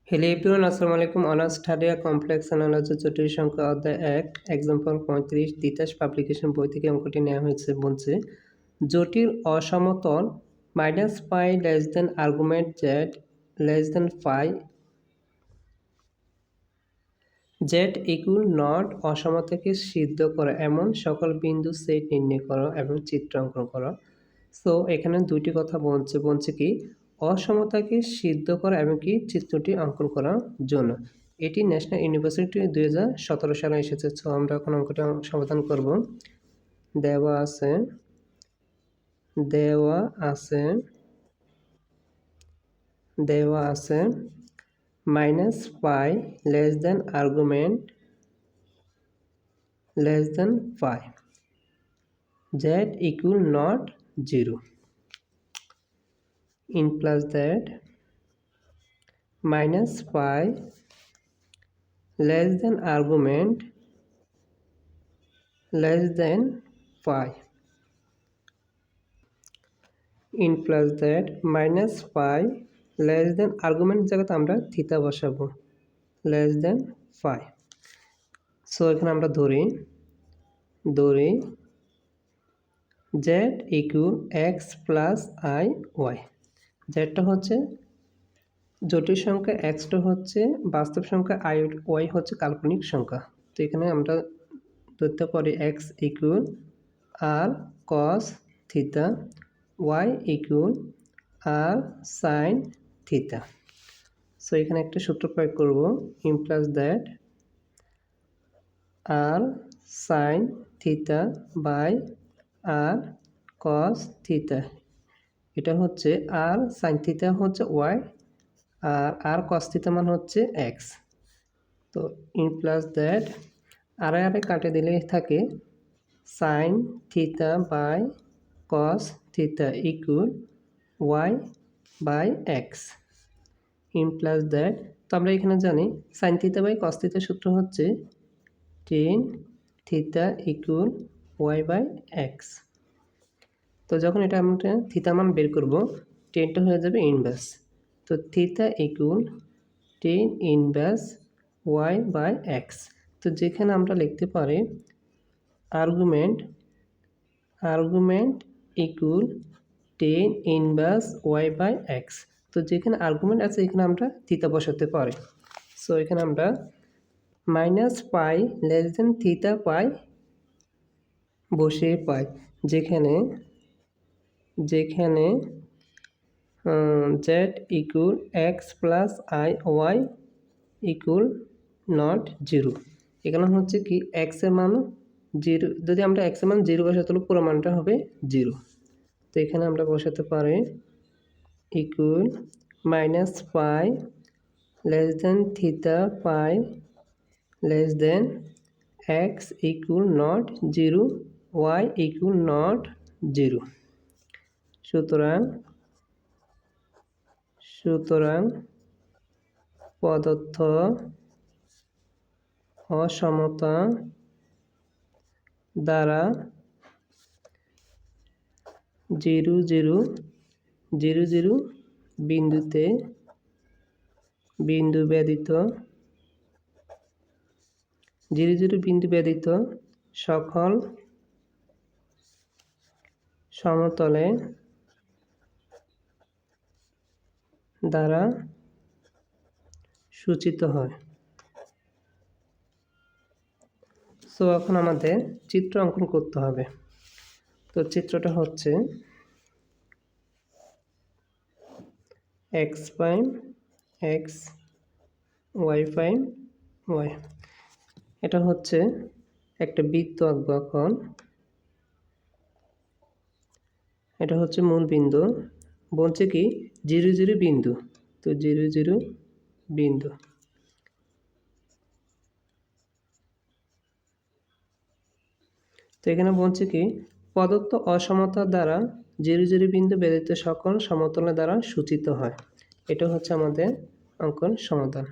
Hello everyone, আসসালামু আলাইকুম। Honours third year complex analysis জটিল সংখ্যা অধ্যায় 1 এক্সাম্পল 35 তিতাস পাবলিকেশন বই থেকে অঙ্কটি নেওয়া হয়েছে। বলছে জটিল অসমতল minus pi less than argument z less than phi z equal not অসমতাকে সিদ্ধ করো এমন সকল বিন্দু সেট নির্ণয় করো এবং চিত্র অঙ্কন করো। সো এখানে দুইটি কথা বলছে কি অসমতাকে সিদ্ধ করা এবং কি চিত্রটি অঙ্কন করার জন্য। এটি ন্যাশনাল ইউনিভার্সিটি 2017 সালে এসেছে। সো আমরা এখন অঙ্কটি সমাধান করব। দেওয়া আছে minus pi less than argument less than pi Z equal not 0 in plus that minus pi less than argument less than pi in plus that minus pi less than argument জায়গাতে আমরা theta বসাবো less than pi। So এখানে আমরা ধরি z equal x plus I y। জেডটা হচ্ছে জটিল সংখ্যা, extra হচ্ছে বাস্তব সংখ্যা, আই ওয়াই হচ্ছে কাল্পনিক সংখ্যা। তো এখানে আমরা ধরতে পারি X equal R cos theta, Y equal R sine theta. So এখানে একটা সূত্র প্রয়োগ করব, implies that R sine theta by R cos theta. এটা হচ্ছে আর সাইন থিটা হচ্ছে ওয়াই আর কস থিটা মান হচ্ছে এক্স। তো ইন প্লাস দ্যাট আর কাটে দিলে থাকে sine theta by cos theta equal Y by X implies that. তো আমরা এখানে জানি সাইন থিটা বাই কস থিটার সূত্র হচ্ছে tan theta equal Y by X. তো যখন এটা আমরা থিটা মান বের করব, টেনটা হয়ে যাবে ইনভার্স। তো theta equal tan inverse Y by X. তো যেখানে আমরা লিখতে পারি argument equal tan inverse Y by X. তো যেখানে আর্গুমেন্ট আছে এখানে আমরা থিটা বসাতে পারি। সো এখানে আমরা minus pi less than theta pi বসিয়ে পাই, যেখানে z equal x plus i y equal not 0। এখানে হচ্ছে কি এক্সের মান 0, যদি আমরা এক্সের মান 0 বসাতে হলে পুরো মানটা হবে 0। তো এখানে আমরা বসাতে পারি equal minus pi less than theta pi less than X equal not 0 Y equal not 0। সুতরাং প্রদত্ত অসমতা দ্বারা 0 0 বিন্দুতে বিন্দু ব্যতীত সকল সমতলে দ্বারা সূচিত হয়। সো এখন আমাদের চিত্র অঙ্কন করতে হবে। তো চিত্রটা হচ্ছে X prime X Y prime Y. এটা হচ্ছে একটা বৃত্ত আঁকবো। এখন এটা হচ্ছে মূল বিন্দু, বলছে কি 0 0 বিন্দু। তো 0 0 বিন্দু। তো এখানে বলছে কি প্রদত্ত অসমতা দ্বারা 0 0 বিন্দু ব্যতীত সকল সমতলের দ্বারা সূচিত হয়। এটা হচ্ছে আমাদের অঙ্কন সমাধান।